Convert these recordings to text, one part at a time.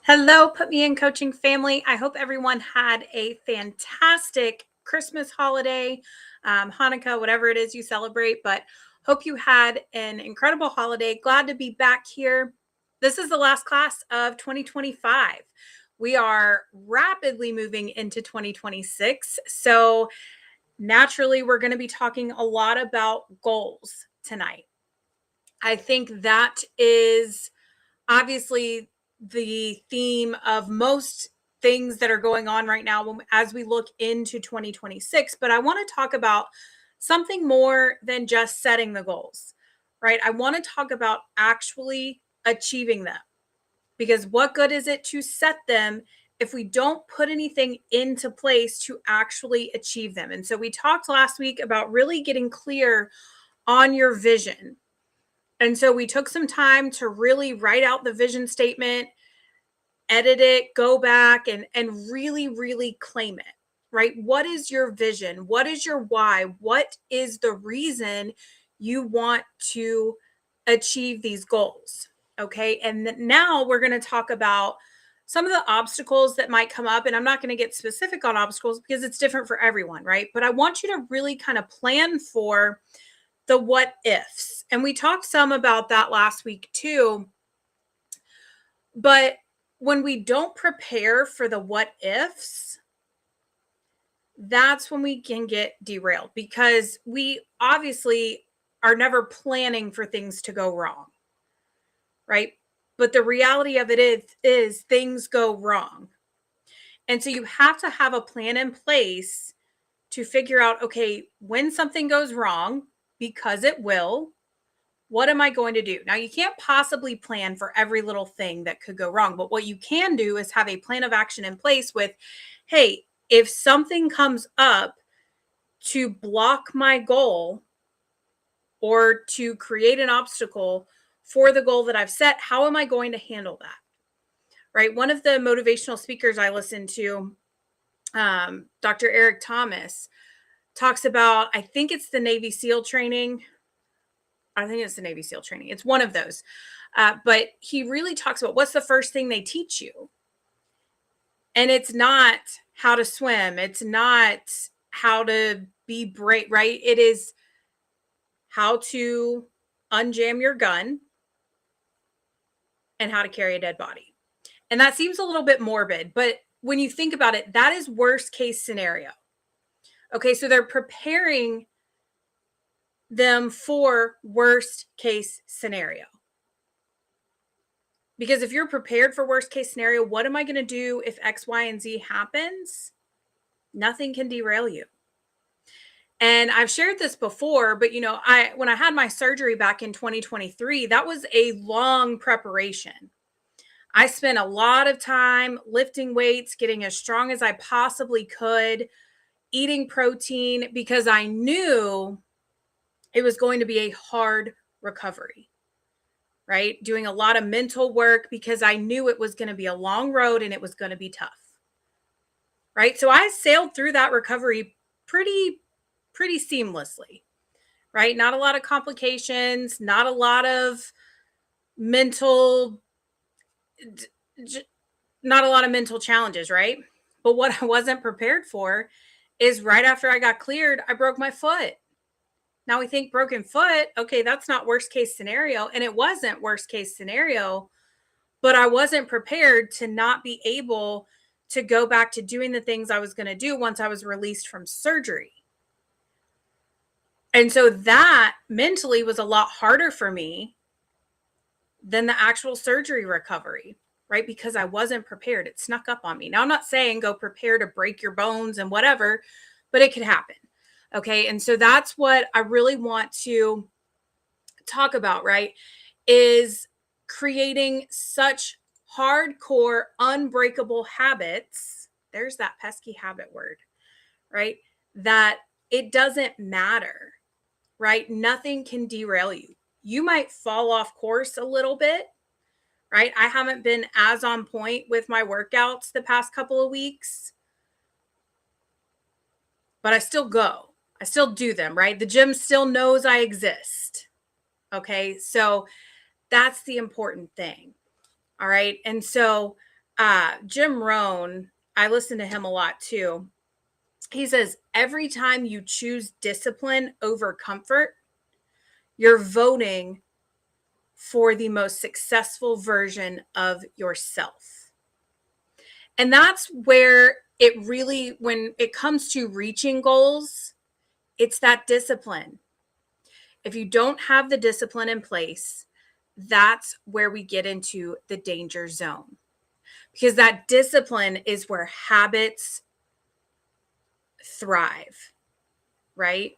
Hello, Put Me in Coaching family. I hope everyone had a fantastic Christmas holiday, Hanukkah, whatever it is you celebrate, but hope you had an incredible holiday. Glad to be back here. This is the last class of 2025. We are rapidly moving into 2026. So, naturally, we're going to be talking a lot about goals tonight. I think that is obviously the theme of most things that are going on right now as we look into 2026. But I want to talk about something more than just setting the goals, right? I want to talk about actually achieving them, because what good is it to set them if we don't put anything into place to actually achieve them? And so we talked last week about really getting clear on your vision. And so we took some time to really write out the vision statement, edit it, go back and really claim it. Right? What is your vision? What is your why? What is the reason you want to achieve these goals? Okay? And now we're going to talk about some of the obstacles that might come up, and I'm not going to get specific on obstacles because it's different for everyone, right? But I want you to really kind of plan for the what ifs. And we talked some about that last week too. But when we don't prepare for the what ifs, that's when we can get derailed, because we obviously are never planning for things to go wrong, right? But the reality of it is things go wrong. And so you have to have a plan in place to figure out, okay, when something goes wrong, because it will, what am I going to do? Now, you can't possibly plan for every little thing that could go wrong, but what you can do is have a plan of action in place with, hey, if something comes up to block my goal or to create an obstacle for the goal that I've set, how am I going to handle that? Right? One of the motivational speakers I listen to, Dr. Eric Thomas, talks about, I think it's the Navy SEAL training. I think it's the Navy SEAL training. It's one of those. But he really talks about what's the first thing they teach you. And it's not how to swim. It's not how to be brave, right? It is how to unjam your gun and how to carry a dead body. And that seems a little bit morbid, but when you think about it, that is worst case scenario. Okay, so they're preparing them for worst case scenario. Because if you're prepared for worst case scenario, what am I going to do if X, Y, and Z happens? Nothing can derail you. And I've shared this before, but when I had my surgery back in 2023, that was a long preparation. I spent a lot of time lifting weights, getting as strong as I possibly could, eating protein, because I knew it was going to be a hard recovery. Right? Doing a lot of mental work because I knew it was going to be a long road and it was going to be tough. Right? So I sailed through that recovery pretty seamlessly. Right? Not a lot of complications, not a lot of mental challenges, right? But what I wasn't prepared for is right after I got cleared, I broke my foot. Now we think broken foot, okay, that's not worst case scenario. And it wasn't worst case scenario, but I wasn't prepared to not be able to go back to doing the things I was going to do once I was released from surgery. And so that mentally was a lot harder for me than the actual surgery recovery, right? Because I wasn't prepared. It snuck up on me. Now, I'm not saying go prepare to break your bones and whatever, but it could happen. Okay. And so that's what I really want to talk about, right? Is creating such hardcore, unbreakable habits. There's that pesky habit word, right? That it doesn't matter, right? Nothing can derail you. You might fall off course a little bit, right? I haven't been as on point with my workouts the past couple of weeks, but I still go. I still do them, right? The gym still knows I exist. Okay. So that's the important thing. All right. And so Jim Rohn, I listen to him a lot too. He says, every time you choose discipline over comfort, you're voting for the most successful version of yourself. And that's where it really, when it comes to reaching goals, it's that discipline. If you don't have the discipline in place, that's where we get into the danger zone. Because that discipline is where habits thrive, right?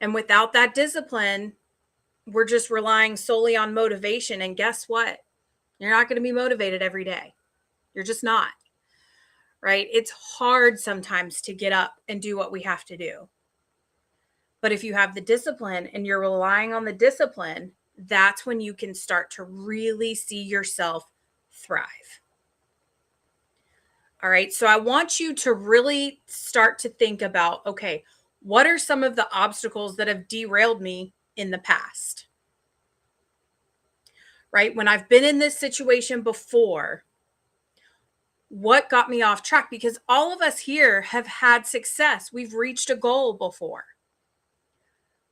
And without that discipline, we're just relying solely on motivation. And guess what? You're not going to be motivated every day. You're just not, right? It's hard sometimes to get up and do what we have to do. But if you have the discipline and you're relying on the discipline, that's when you can start to really see yourself thrive. All right. So I want you to really start to think about, okay, what are some of the obstacles that have derailed me in the past? Right? When I've been in this situation before, what got me off track? Because all of us here have had success. We've reached a goal before.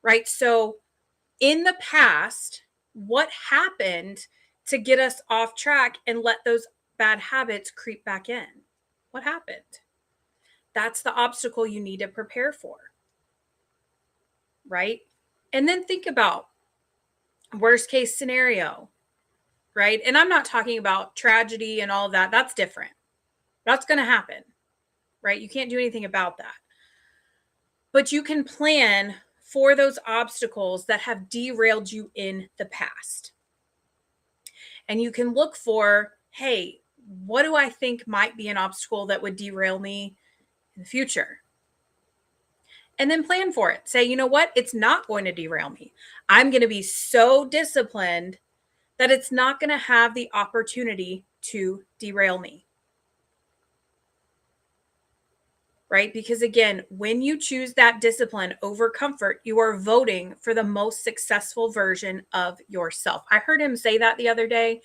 Right? So in the past, what happened to get us off track and let those bad habits creep back in? What happened? That's the obstacle you need to prepare for. Right? And then think about worst case scenario, right? And I'm not talking about tragedy and all of that. That's different. That's going to happen, right? You can't do anything about that. But you can plan for those obstacles that have derailed you in the past. And you can look for, hey, what do I think might be an obstacle that would derail me in the future? And then plan for it. Say, you know what? It's not going to derail me. I'm going to be so disciplined that it's not going to have the opportunity to derail me. Right? Because again, when you choose that discipline over comfort, you are voting for the most successful version of yourself. I heard him say that the other day,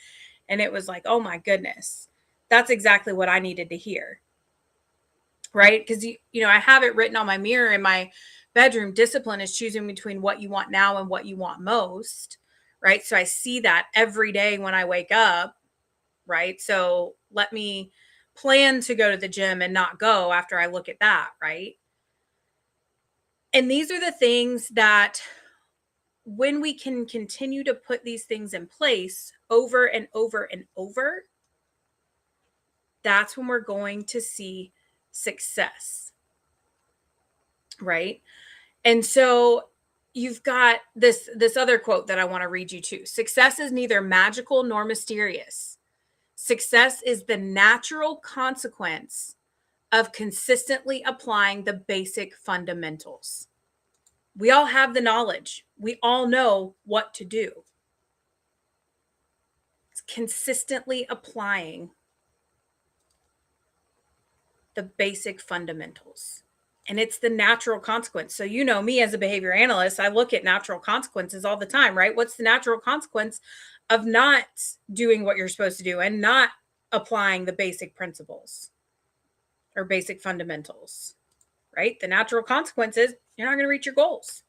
and it was like, oh my goodness, that's exactly what I needed to hear. Right? Because, I have it written on my mirror in my bedroom. Discipline is choosing between what you want now and what you want most. Right? So I see that every day when I wake up. Right? So let me plan to go to the gym and not go after I look at that, right? And these are the things that when we can continue to put these things in place over and over and over, that's when we're going to see success, right? And so you've got this other quote that I want to read you to. Success is neither magical nor mysterious. Success is the natural consequence of consistently applying the basic fundamentals. We all have the knowledge. We all know what to do. It's consistently applying the basic fundamentals. And it's the natural consequence. So, me as a behavior analyst, I look at natural consequences all the time, right? What's the natural consequence of not doing what you're supposed to do and not applying the basic principles or basic fundamentals, right? The natural consequence is you're not going to reach your goals.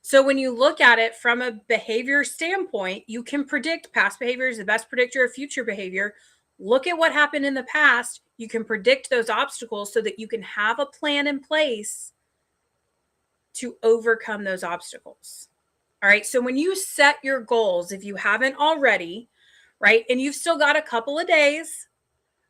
So when you look at it from a behavior standpoint, you can predict past behavior is the best predictor of future behavior. Look at what happened in the past. You can predict those obstacles so that you can have a plan in place to overcome those obstacles. All right. So when you set your goals, if you haven't already, right, and you've still got a couple of days,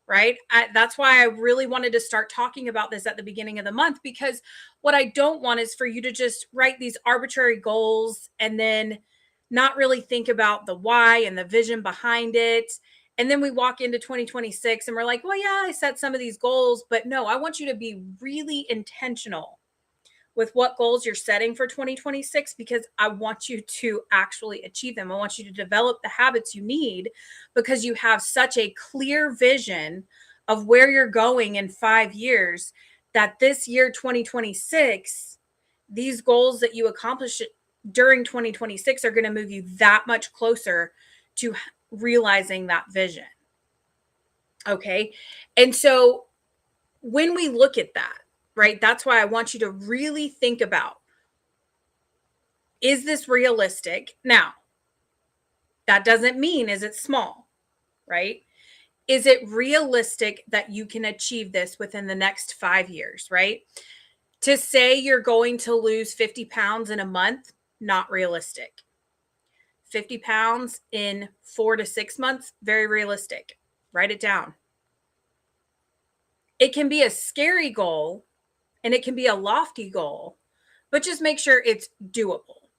right? That's why I really wanted to start talking about this at the beginning of the month, because what I don't want is for you to just write these arbitrary goals and then not really think about the why and the vision behind it. And then we walk into 2026 and we're like, well, yeah, I set some of these goals, but no, I want you to be really intentional with what goals you're setting for 2026, because I want you to actually achieve them. I want you to develop the habits you need because you have such a clear vision of where you're going in 5 years that this year, 2026, these goals that you accomplish during 2026 are going to move you that much closer to realizing that vision. Okay. And so when we look at that, right, that's why I want you to really think about, is this realistic? Now, that doesn't mean is it small, right? Is it realistic that you can achieve this within the next 5 years, right? To say you're going to lose 50 pounds in a month, not realistic. 50 pounds in 4 to 6 months, very realistic. Write it down. It can be a scary goal and it can be a lofty goal, but just make sure it's doable,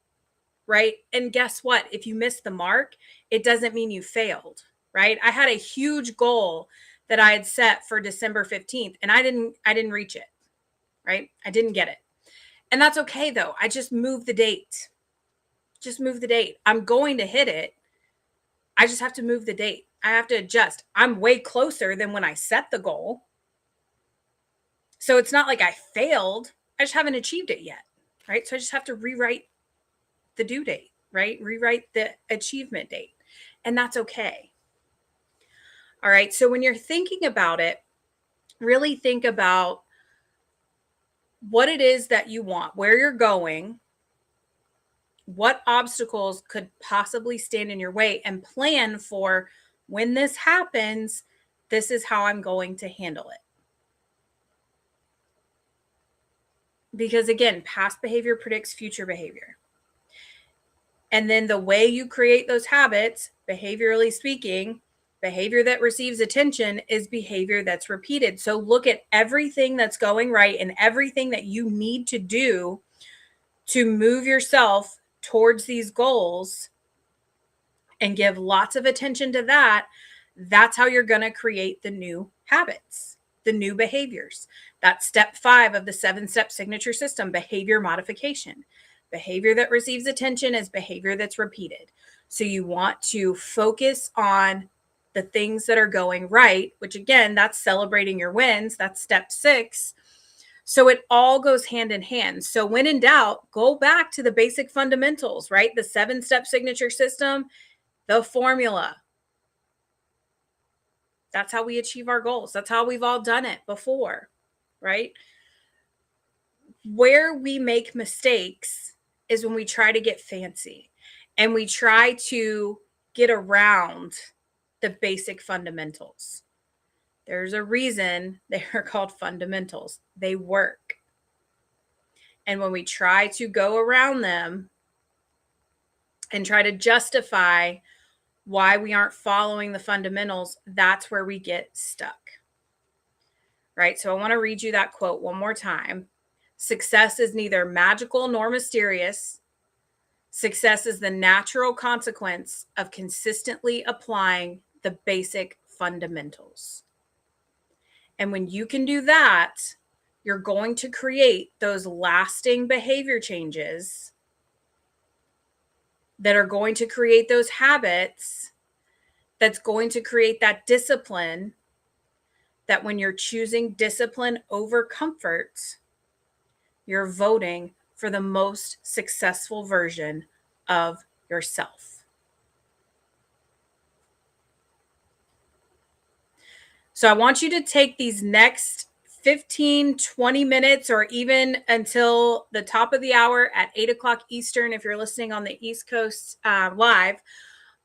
right? And guess what? If you miss the mark, it doesn't mean you failed, right? I had a huge goal that I had set for December 15th and I didn't reach it, right? I didn't get it. And that's okay though. I just moved the date. Just move the date. I'm going to hit it. I just have to move the date. I have to adjust. I'm way closer than when I set the goal. So it's not like I failed. I just haven't achieved it yet, right? So I just have to rewrite the due date, right? Rewrite the achievement date. And that's okay. All right. So when you're thinking about it, really think about what it is that you want, where you're going, what obstacles could possibly stand in your way, and plan for when this happens, this is how I'm going to handle it. Because again, past behavior predicts future behavior. And then the way you create those habits, behaviorally speaking, behavior that receives attention is behavior that's repeated. So look at everything that's going right and everything that you need to do to move yourself towards these goals and give lots of attention to that. That's how you're going to create the new habits, the new behaviors. That's step 5 of the 7-step signature system, behavior modification. Behavior that receives attention is behavior that's repeated. So you want to focus on the things that are going right, which again, that's celebrating your wins. That's step 6. So it all goes hand in hand. So when in doubt, go back to the basic fundamentals, right? The 7-step signature system, the formula. That's how we achieve our goals. That's how we've all done it before, right? Where we make mistakes is when we try to get fancy and we try to get around the basic fundamentals. There's a reason they are called fundamentals. They work. And when we try to go around them and try to justify why we aren't following the fundamentals, that's where we get stuck. Right? So I want to read you that quote one more time. Success is neither magical nor mysterious. Success is the natural consequence of consistently applying the basic fundamentals. And when you can do that, you're going to create those lasting behavior changes that are going to create those habits, that's going to create that discipline, that when you're choosing discipline over comfort, you're voting for the most successful version of yourself. So I want you to take these next 15, 20 minutes, or even until the top of the hour at 8 o'clock Eastern, if you're listening on the East Coast live.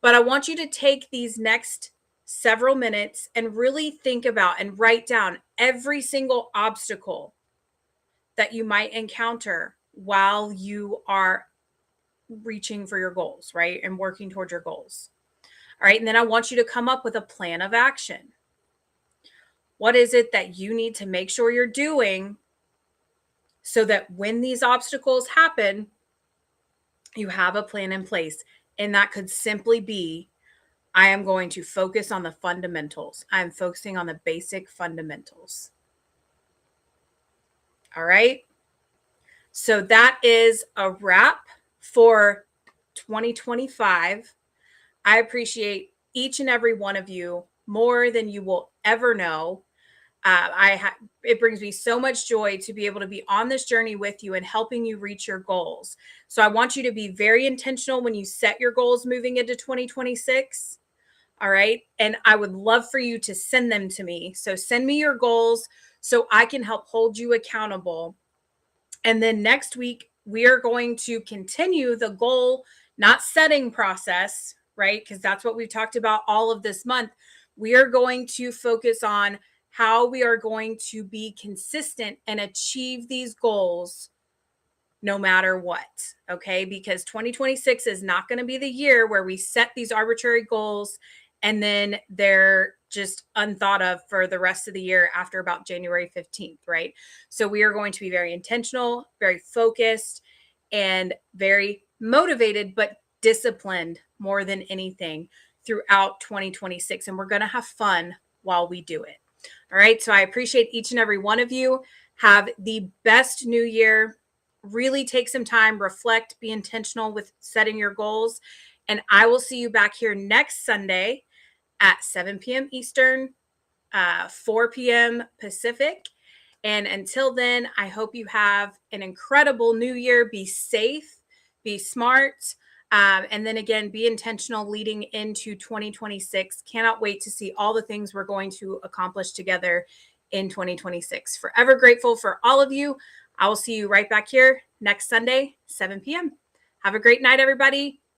But I want you to take these next several minutes and really think about and write down every single obstacle that you might encounter while you are reaching for your goals, right? And working towards your goals. All right. And then I want you to come up with a plan of action. What is it that you need to make sure you're doing so that when these obstacles happen, you have a plan in place? And that could simply be, I am going to focus on the fundamentals. I'm focusing on the basic fundamentals. All right. So that is a wrap for 2025. I appreciate each and every one of you more than you will ever know. It brings me so much joy to be able to be on this journey with you and helping you reach your goals. So I want you to be very intentional when you set your goals moving into 2026. All right. And I would love for you to send them to me. So send me your goals so I can help hold you accountable. And then next week, we are going to continue the goal not setting process, right? Because that's what we've talked about all of this month. We are going to focus on how we are going to be consistent and achieve these goals no matter what. Okay. Because 2026 is not going to be the year where we set these arbitrary goals and then they're just unthought of for the rest of the year after about January 15th. Right. So we are going to be very intentional, very focused, and very motivated, but disciplined more than anything throughout 2026. And we're going to have fun while we do it. All right. So I appreciate each and every one of you. Have the best new year. Really take some time, reflect, be intentional with setting your goals. And I will see you back here next Sunday at 7 p.m. Eastern, 4 p.m. Pacific. And until then, I hope you have an incredible new year. Be safe, be smart. And then again, be intentional leading into 2026. Cannot wait to see all the things we're going to accomplish together in 2026. Forever grateful for all of you. I will see you right back here next Sunday, 7 p.m. Have a great night, everybody.